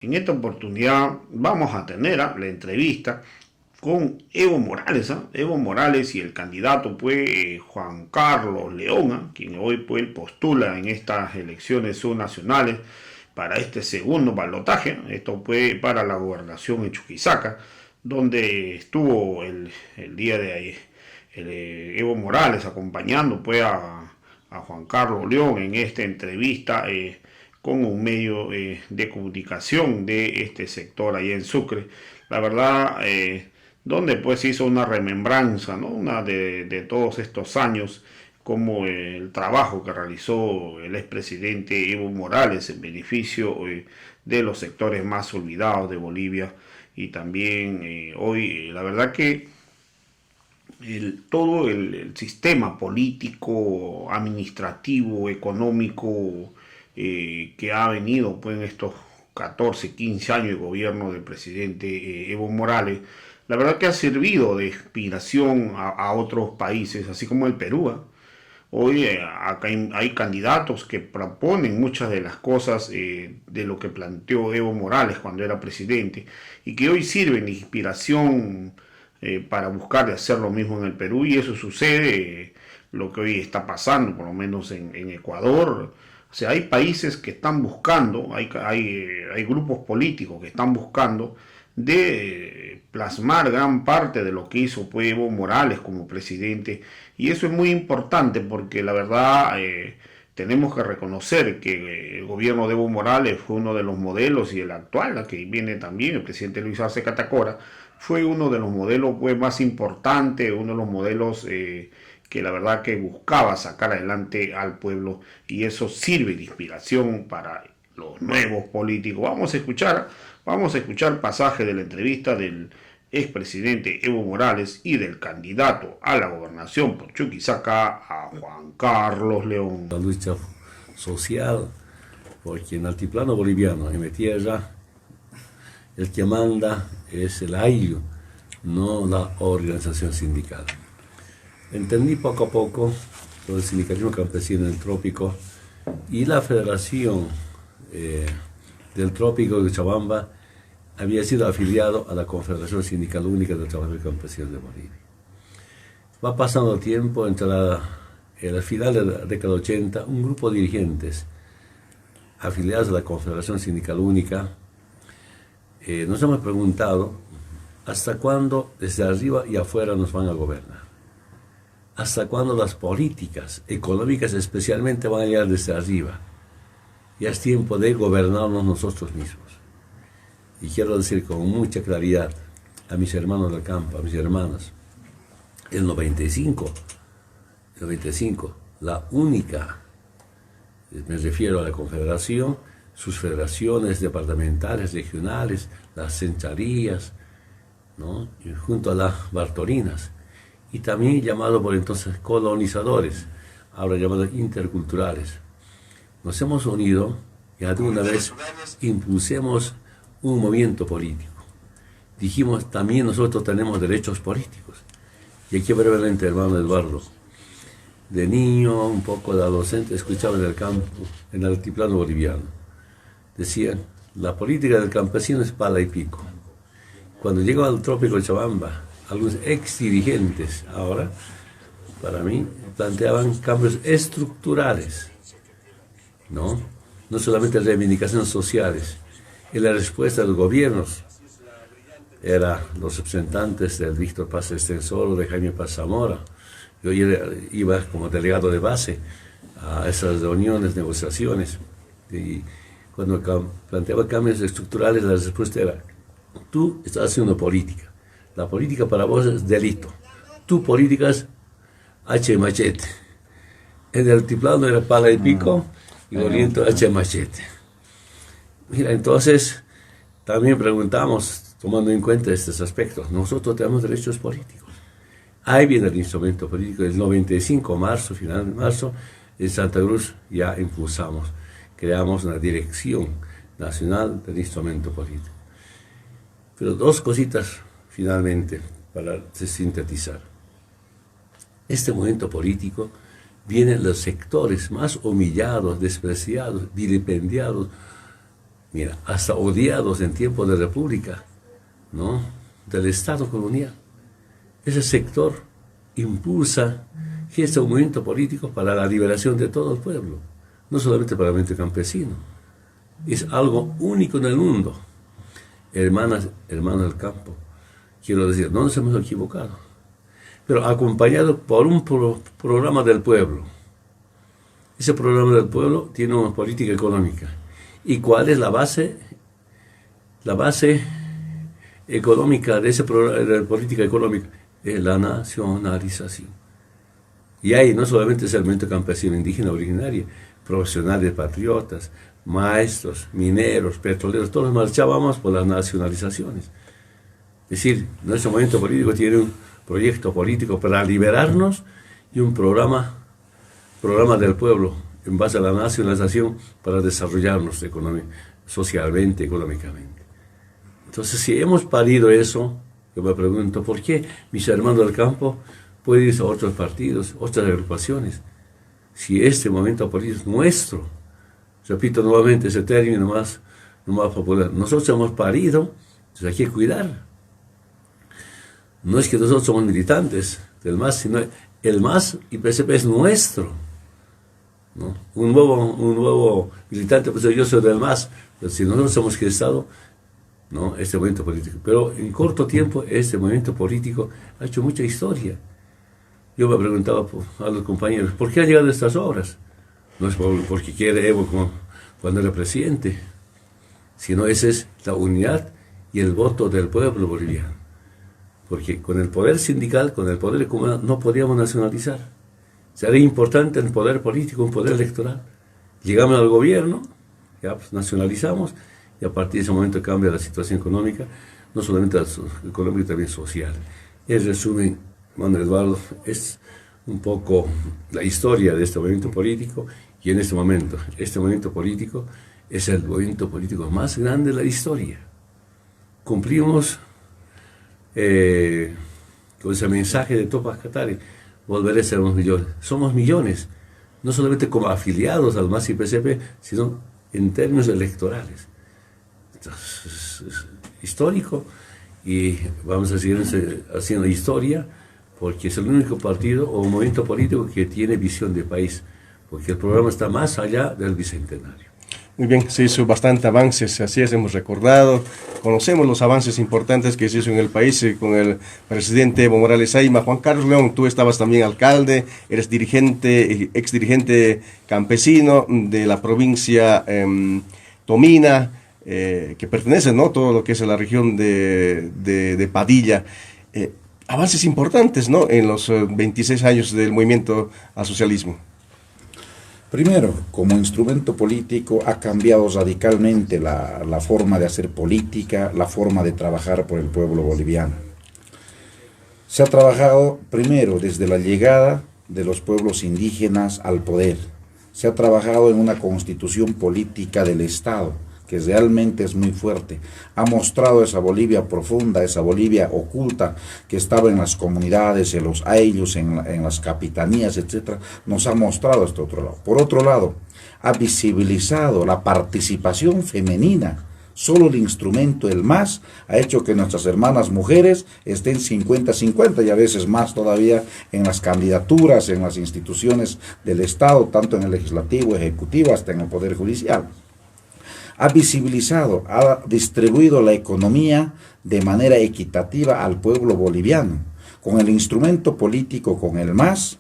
En esta oportunidad vamos a tener la entrevista con Evo Morales, Evo Morales y el candidato pues Juan Carlos León, quien hoy pues postula en estas elecciones subnacionales para este segundo balotaje. Esto fue para la gobernación en Chuquisaca, donde estuvo el día de ayer Evo Morales acompañando pues a Juan Carlos León en esta entrevista con un medio de comunicación de este sector allá en Sucre. La verdad, donde pues hizo una remembranza, ¿no? Una de todos estos años, como el trabajo que realizó el expresidente Evo Morales en beneficio de los sectores más olvidados de Bolivia. Y también hoy, la verdad que todo el sistema político, administrativo, económico que ha venido pues, en estos 14, 15 años de gobierno del presidente Evo Morales, la verdad que ha servido de inspiración a otros países, así como el Perú. Hoy acá hay candidatos que proponen muchas de las cosas de lo que planteó Evo Morales cuando era presidente y que hoy sirven de inspiración para buscar de hacer lo mismo en el Perú, y eso sucede, lo que hoy está pasando, por lo menos en Ecuador. O sea, hay países que están buscando, hay grupos políticos que están buscando de plasmar gran parte de lo que hizo pues, Evo Morales como presidente, y eso es muy importante porque la verdad tenemos que reconocer que el gobierno de Evo Morales fue uno de los modelos, y el actual, que viene también, el presidente Luis Arce Catacora, fue uno de los modelos pues, más importantes, uno de los modelos que la verdad que buscaba sacar adelante al pueblo, y eso sirve de inspiración para los nuevos políticos. Vamos a escuchar pasaje de la entrevista del expresidente Evo Morales y del candidato a la gobernación por Chuquisaca, a Juan Carlos León. La lucha social, porque en el altiplano boliviano, en mi tierra, el que manda es el AILU, no la organización sindical. Entendí poco a poco todo el sindicalismo campesino en el trópico y la federación del trópico de Chabamba había sido afiliado a la Confederación Sindical Única de Trabajadores Campesinos de Bolivia. Va pasando el tiempo, entre el final de la década 80, un grupo de dirigentes afiliados a la Confederación Sindical Única nos hemos preguntado hasta cuándo desde arriba y afuera nos van a gobernar, hasta cuándo las políticas económicas especialmente van a llegar desde arriba. Ya es tiempo de gobernarnos nosotros mismos. Y quiero decir con mucha claridad a mis hermanos del campo, a mis hermanas, el 95, la única, me refiero a la Confederación, sus federaciones departamentales, regionales, las centralías, ¿no? Y junto a las Bartolinas, y también llamado por entonces colonizadores, ahora llamados interculturales. Nos hemos unido y de una vez impulsemos un movimiento político. Dijimos, también nosotros tenemos derechos políticos. Y aquí brevemente, hermano Eduardo, de niño, un poco de adolescente, escuchaba en el campo, en el altiplano boliviano. Decían, la política del campesino es pala y pico. Cuando llegó al trópico de Chabamba, algunos ex dirigentes ahora, para mí, planteaban cambios estructurales, ¿no? No solamente reivindicaciones sociales. Y la respuesta de los gobiernos era los representantes del Víctor Paz Extensor, de Jaime Paz Zamora. Yo iba como delegado de base a esas reuniones, negociaciones, y cuando planteaba cambios estructurales, la respuesta era: tú estás haciendo política. La política para vos es delito. Tu política es H machete. En el altiplano era pala y pico, y oriento H machete. Mira, entonces, también preguntamos, tomando en cuenta estos aspectos, nosotros tenemos derechos políticos. Ahí viene el instrumento político. El 95, marzo, final de marzo, en Santa Cruz ya impulsamos, creamos una dirección nacional del instrumento político. Pero dos cositas, finalmente, para sintetizar. Este movimiento político viene de los sectores más humillados, despreciados, vilipendiados, mira, hasta odiados en tiempos de república, ¿no?, del Estado colonial. Ese sector impulsa, gesta un movimiento político para la liberación de todo el pueblo, no solamente para el movimiento campesino. Es algo único en el mundo. Hermanos del campo, quiero decir, no nos hemos equivocado, pero acompañado por un programa del pueblo. Ese programa del pueblo tiene una política económica. ¿Y cuál es la base? La base económica de esa política económica es la nacionalización. Y ahí no solamente es el movimiento campesino, indígena, originario, profesionales, patriotas, maestros, mineros, petroleros, todos marchábamos por las nacionalizaciones. Es decir, nuestro movimiento político tiene un proyecto político para liberarnos y un programa del pueblo en base a la nacionalización para desarrollarnos socialmente, económicamente. Entonces, si hemos parido eso, yo me pregunto, ¿por qué mis hermanos del campo pueden irse a otros partidos, otras agrupaciones? Si este momento político es nuestro, repito nuevamente ese término más popular, nosotros hemos parido, entonces hay que cuidar. No es que nosotros somos militantes del MAS, sino el MAS y PSP es nuestro, ¿no? Un nuevo militante, pues yo soy del MAS, pero si nosotros hemos gestado, ¿no?, este movimiento político. Pero en corto tiempo este movimiento político ha hecho mucha historia. Yo me preguntaba a los compañeros, ¿por qué han llegado estas obras? No es porque quiere Evo cuando era presidente, sino esa es la unidad y el voto del pueblo boliviano. Porque con el poder sindical, con el poder comunal, no podíamos nacionalizar. Sería importante el poder político, un poder electoral. Llegamos al gobierno, ya pues nacionalizamos, y a partir de ese momento cambia la situación económica, no solamente económica, también social. En resumen, Manuel Eduardo, es un poco la historia de este movimiento político, y en este movimiento político es el movimiento político más grande de la historia. Cumplimos con ese mensaje de Tupac Katari, volveré a ser unos millones. Somos millones, no solamente como afiliados al MAS y PSP, sino en términos electorales. Entonces, es histórico y vamos a seguir haciendo historia porque es el único partido o movimiento político que tiene visión de país, porque el programa está más allá del bicentenario. Muy bien, se hizo bastante avances, así es, hemos recordado, conocemos los avances importantes que se hizo en el país con el presidente Evo Morales Ayma. Juan Carlos León, tú estabas también alcalde, eres dirigente, ex dirigente campesino de la provincia Tomina, que pertenece, ¿no?, todo lo que es la región de Padilla. Avances importantes, ¿no?, en los 26 años del movimiento al socialismo. Primero, como instrumento político ha cambiado radicalmente la forma de hacer política, la forma de trabajar por el pueblo boliviano. Se ha trabajado primero desde la llegada de los pueblos indígenas al poder. Se ha trabajado en una constitución política del Estado, que realmente es muy fuerte. Ha mostrado esa Bolivia profunda, esa Bolivia oculta que estaba en las comunidades, en los ayllus, en las capitanías, etc. Nos ha mostrado este otro lado. Por otro lado, ha visibilizado la participación femenina. Solo el instrumento, el MAS, ha hecho que nuestras hermanas mujeres estén 50-50 y a veces más todavía en las candidaturas, en las instituciones del Estado, tanto en el legislativo, ejecutivo, hasta en el Poder Judicial. Ha visibilizado, ha distribuido la economía de manera equitativa al pueblo boliviano. Con el instrumento político, con el MAS,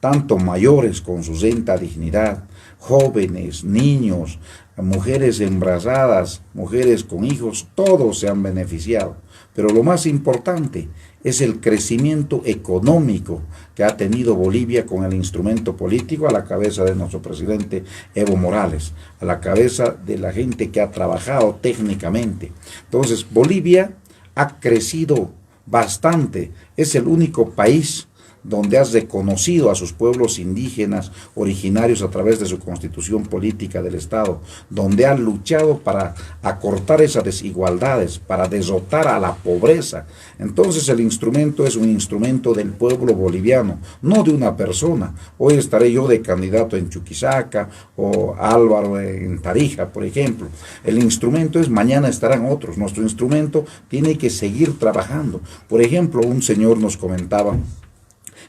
tanto mayores con su renta dignidad, jóvenes, niños, mujeres embarazadas, mujeres con hijos, todos se han beneficiado. Pero lo más importante es el crecimiento económico que ha tenido Bolivia con el instrumento político a la cabeza de nuestro presidente Evo Morales, a la cabeza de la gente que ha trabajado técnicamente. Entonces, Bolivia ha crecido bastante, es el único país donde ha reconocido a sus pueblos indígenas originarios a través de su constitución política del Estado, donde ha luchado para acortar esas desigualdades, para derrotar a la pobreza. Entonces el instrumento es un instrumento del pueblo boliviano, no de una persona. Hoy estaré yo de candidato en Chuquisaca o Álvaro en Tarija, por ejemplo. El instrumento es, mañana estarán otros. Nuestro instrumento tiene que seguir trabajando. Por ejemplo, un señor nos comentaba,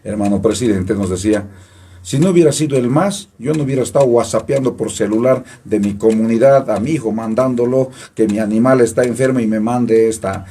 hermano presidente, nos decía, si no hubiera sido el MAS, yo no hubiera estado whatsappeando por celular de mi comunidad a mi hijo, mandándolo que mi animal está enfermo y me mande esta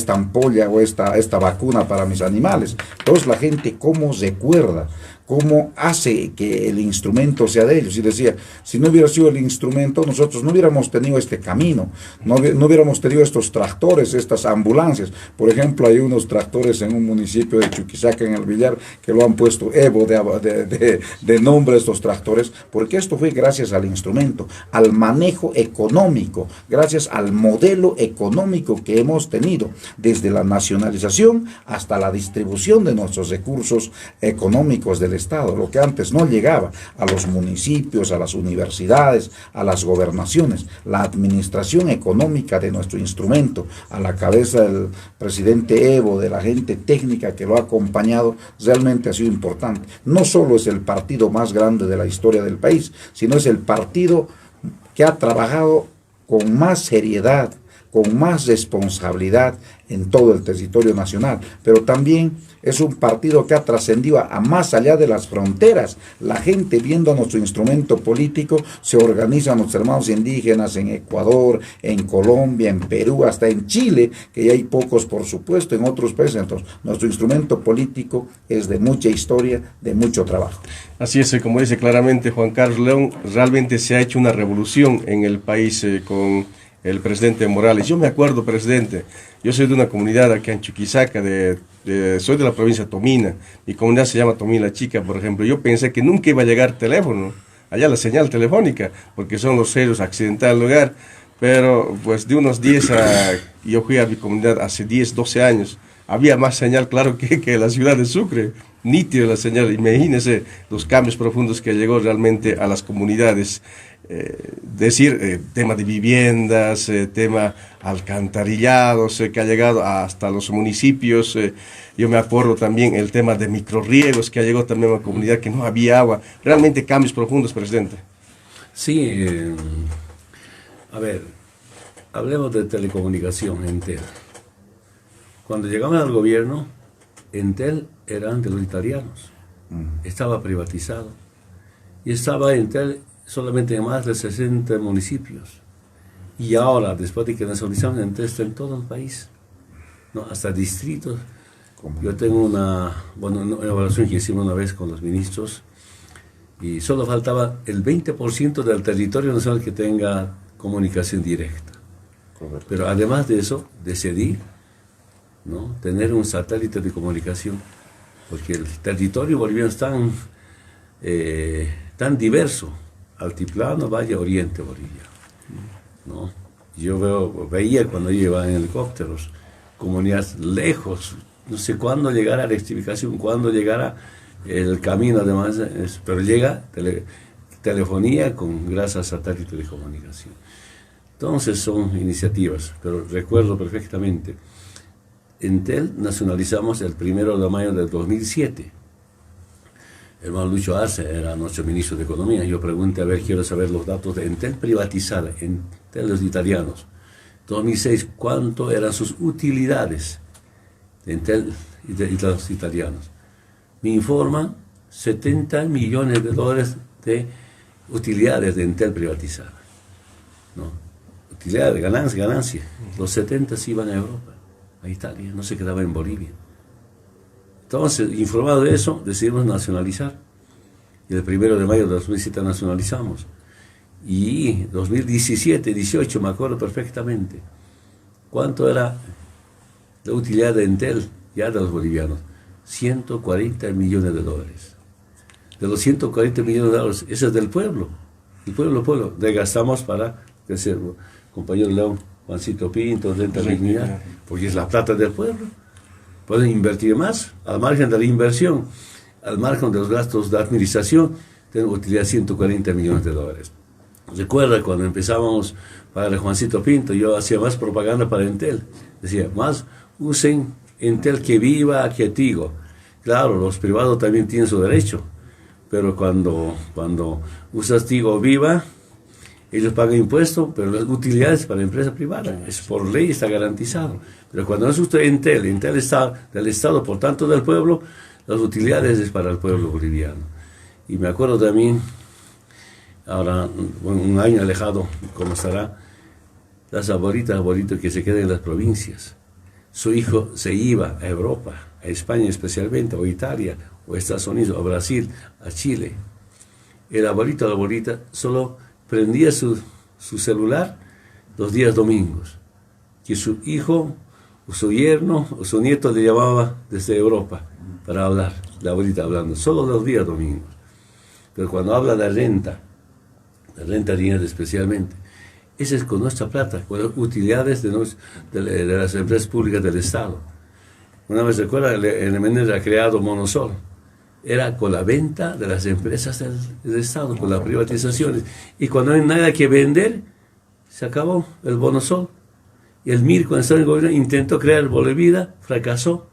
ampolla o esta vacuna para mis animales. Entonces la gente cómo recuerda, cómo hace que el instrumento sea de ellos. Y decía, si no hubiera sido el instrumento, nosotros no hubiéramos tenido este camino, no hubiéramos tenido estos tractores, estas ambulancias. Por ejemplo, hay unos tractores en un municipio de Chuquisaca, en el Villar, que lo han puesto Evo de nombre a estos tractores, porque esto fue gracias al instrumento, al manejo económico, gracias al modelo económico que hemos tenido, desde la nacionalización hasta la distribución de nuestros recursos económicos del Estado, lo que antes no llegaba a los municipios, a las universidades, a las gobernaciones. La administración económica de nuestro instrumento, a la cabeza del presidente Evo, de la gente técnica que lo ha acompañado, realmente ha sido importante. No solo es el partido más grande de la historia del país, sino es el partido que ha trabajado con más seriedad, con más responsabilidad en todo el territorio nacional, pero también es un partido que ha trascendido a más allá de las fronteras. La gente, viendo nuestro instrumento político, se organizan los hermanos indígenas en Ecuador, en Colombia, en Perú, hasta en Chile, que ya hay pocos, por supuesto, en otros países. Entonces, nuestro instrumento político es de mucha historia, de mucho trabajo. Así es, como dice claramente Juan Carlos León, realmente se ha hecho una revolución en el país con el presidente Morales. Yo me acuerdo, presidente, yo soy de una comunidad aquí en Chuquisaca, soy de la provincia de Tomina, mi comunidad se llama Tomina Chica, por ejemplo. Yo pensé que nunca iba a llegar teléfono, allá la señal telefónica, porque son los ceros accidentales del lugar, pero pues de unos 10 yo fui a mi comunidad hace 10, 12 años, había más señal, claro, que la ciudad de Sucre, nítida la señal. Imagínense los cambios profundos que llegó realmente a las comunidades. Tema de viviendas, tema alcantarillados, que ha llegado hasta los municipios. Yo me acuerdo también el tema de microrriegos, que ha llegado también a la comunidad que no había agua. Realmente cambios profundos, presidente. Sí, a ver, hablemos de telecomunicación, Entel. Cuando llegamos al gobierno, Entel eran de los italianos, estaba privatizado, y estaba Entel solamente en más de 60 municipios. Y ahora, después de que nacionalizamos, Entel está en todo el país, ¿no? Hasta distritos. Yo tengo una evaluación que hicimos una vez con los ministros, y solo faltaba el 20% del territorio nacional que tenga comunicación directa. Correcto. Pero además de eso, decidir, ¿no?, tener un satélite de comunicación, porque el territorio boliviano es tan diverso, altiplano, valle, oriente, Bolivia, ¿no? Yo veía cuando iba en helicópteros, comunidades lejos, no sé cuándo llegará la electrificación, cuándo llegará el camino, además, pero llega telefonía gracias a satélite de comunicación. Entonces son iniciativas, pero recuerdo perfectamente, Entel nacionalizamos el 1 de mayo del 2007. El hermano Lucho Arce era nuestro ministro de Economía. Yo pregunté, quiero saber los datos de Entel privatizada, Entel los italianos. 2006, ¿cuánto eran sus utilidades de Entel y de los italianos? Me informan 70 millones de dólares de utilidades de Entel privatizada, ¿no? Utilidades, ganancia. Los 70 se iban a Europa, a Italia, no se quedaba en Bolivia. Entonces, informado de eso, decidimos nacionalizar. Y el 1 de mayo de 2007 nacionalizamos. Y 2017, 18, me acuerdo perfectamente, ¿cuánto era la utilidad de Entel, ya de los bolivianos? 140 millones de dólares. De los 140 millones de dólares, ese es del pueblo. El pueblo. Gastamos para crecer. Compañero León, Juancito Pinto, Renta Dignidad, porque es la plata del pueblo. pueden invertir más, al margen de la inversión, al margen de los gastos de administración, tienen utilidad 140 millones de dólares. Recuerda cuando empezábamos para Juancito Pinto, yo hacía más propaganda para Entel. Decía, más usen Entel que Viva, que Tigo. Claro, los privados también tienen su derecho, pero cuando usas Tigo o Viva, ellos pagan impuestos, pero las utilidades para la empresa privada, es por ley, está garantizado. Pero cuando es usted Entel está del Estado, por tanto del pueblo, las utilidades es para el pueblo boliviano. Y me acuerdo también, ahora un año alejado, como estará, las abuelitos que se quedan en las provincias. Su hijo se iba a Europa, a España especialmente, o Italia, o Estados Unidos, o Brasil, a Chile. El abuelito o la abuelita solo prendía su celular los días domingos, que su hijo, o su yerno, o su nieto le llamaba desde Europa para hablar, la abuelita hablando, solo los días domingos. Pero cuando habla de renta dinero especialmente, esa es con nuestra plata, con las utilidades de las empresas públicas del Estado. Una vez recuerda, el MNR ha creado Monosol, era con la venta de las empresas del Estado, con las privatizaciones. Y cuando no hay nada que vender, se acabó el Bonosol. Y el MIR, cuando estaba en el gobierno, intentó crear el Bolivida, fracasó.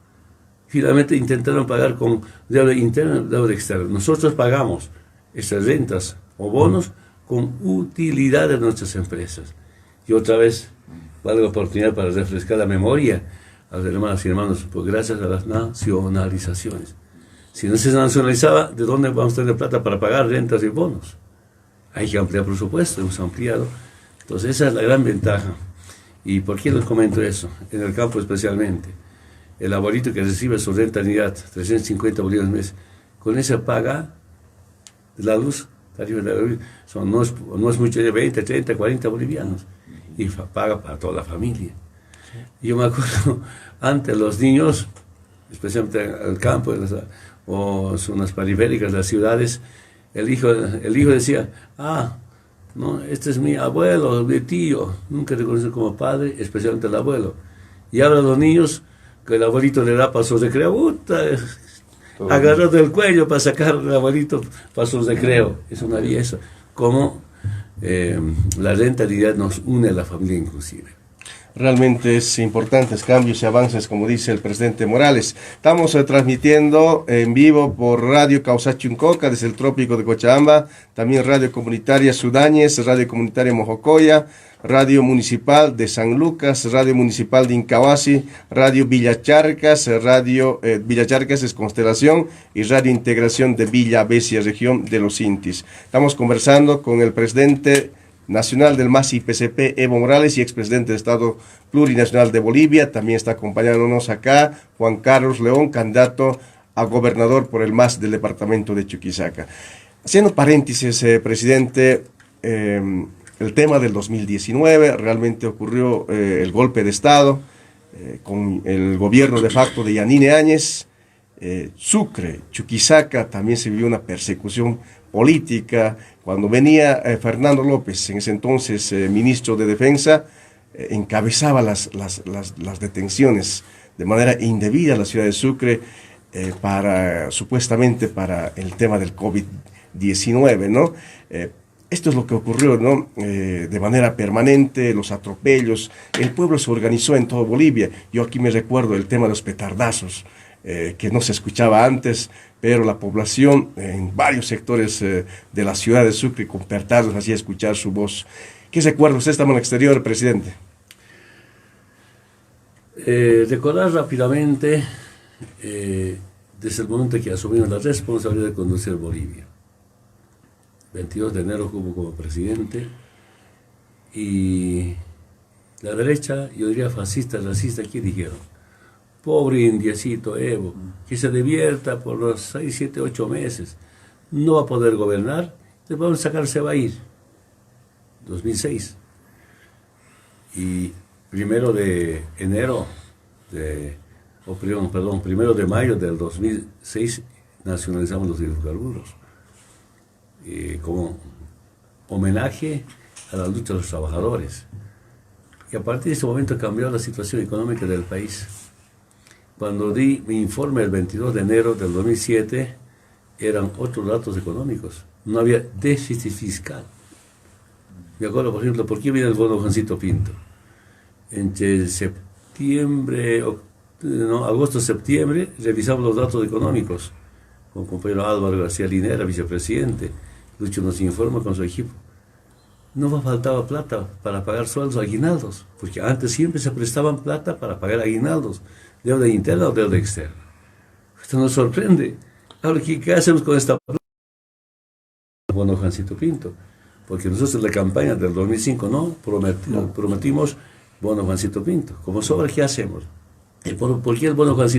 Finalmente intentaron pagar con deuda interna, deuda externa. Nosotros pagamos esas rentas o bonos con utilidad de nuestras empresas. Y otra vez, vale la oportunidad para refrescar la memoria a los hermanos y hermanos, pues gracias a las nacionalizaciones. Si no se nacionalizaba, ¿de dónde vamos a tener plata para pagar rentas y bonos? Hay que ampliar presupuesto, hemos ampliado. Entonces esa es la gran ventaja. ¿Y por qué les comento eso? En el campo especialmente. El abuelito que recibe su renta anual, 350 bolivianos al mes, con esa paga la luz, tarifa de la luz, no es mucho, de 20, 30, 40 bolivianos. Y paga para toda la familia. Yo me acuerdo, antes los niños, especialmente en el campo, o zonas periféricas de las ciudades, el hijo decía, no, este es mi abuelo, mi tío, nunca reconoce como padre, especialmente el abuelo. Y ahora los niños, que el abuelito le da para su recreo, agarrado del cuello para sacar al abuelito para su recreo. Es una belleza. Como la rentabilidad nos une a la familia inclusive. Realmente es importantes cambios y avances, como dice el presidente Morales. Estamos transmitiendo en vivo por Radio Causachuncoca desde el trópico de Cochabamba, también Radio Comunitaria Sudáñez, Radio Comunitaria Mojocoya, Radio Municipal de San Lucas, Radio Municipal de Incahuasi, Radio Villacharcas, Radio Villacharcas es Constelación y Radio Integración de Villa Besia, región de los Intis. Estamos conversando con el presidente nacional del MAS y PCP, Evo Morales, y expresidente del Estado Plurinacional de Bolivia. También está acompañándonos acá Juan Carlos León, candidato a gobernador por el MAS del departamento de Chuquisaca. Haciendo paréntesis, presidente, el tema del 2019, realmente ocurrió el golpe de Estado con el gobierno de facto de Yanine Áñez. Sucre, Chuquisaca, también se vivió una persecución política. Cuando venía Fernando López, en ese entonces ministro de Defensa, encabezaba las detenciones de manera indebida a la ciudad de Sucre supuestamente para el tema del COVID-19, ¿no? Esto es lo que ocurrió, ¿no? De manera permanente, los atropellos. El pueblo se organizó en toda Bolivia. Yo aquí me recuerdo el tema de los petardazos, que no se escuchaba antes, pero la población en varios sectores de la ciudad de Sucre con petardos hacía escuchar su voz. ¿Qué recuerda? Usted estaba en el exterior, presidente. Recordar rápidamente desde el momento que asumimos la responsabilidad de conducir Bolivia. 22 de enero como presidente, y la derecha, yo diría fascista, racista, ¿qué dijeron? Pobre indiecito Evo, que se divierta por los 6, 7, 8 meses, no va a poder gobernar, después vamos a sacar, se va a ir. 2006. Y primero de mayo del 2006 nacionalizamos los hidrocarburos, como homenaje a la lucha de los trabajadores. Y a partir de ese momento cambió la situación económica del país. Cuando di mi informe el 22 de enero del 2007, eran otros datos económicos. No había déficit fiscal. Me acuerdo, por ejemplo, ¿por qué viene el bono Juancito Pinto? Entre agosto-septiembre, revisamos los datos económicos con el compañero Álvaro García Linera, vicepresidente. Lucho nos informa con su equipo. No faltaba plata para pagar sueldos, aguinaldos, porque antes siempre se prestaban plata para pagar aguinaldos, deuda interna o deuda externa. Esto nos sorprende. Ahora, ¿qué hacemos con esta plata? Bueno, Juancito Pinto, porque nosotros en la campaña del 2005 no prometimos bono Juancito Pinto. Como sobra, ¿qué hacemos? ¿Por qué el bono Juancito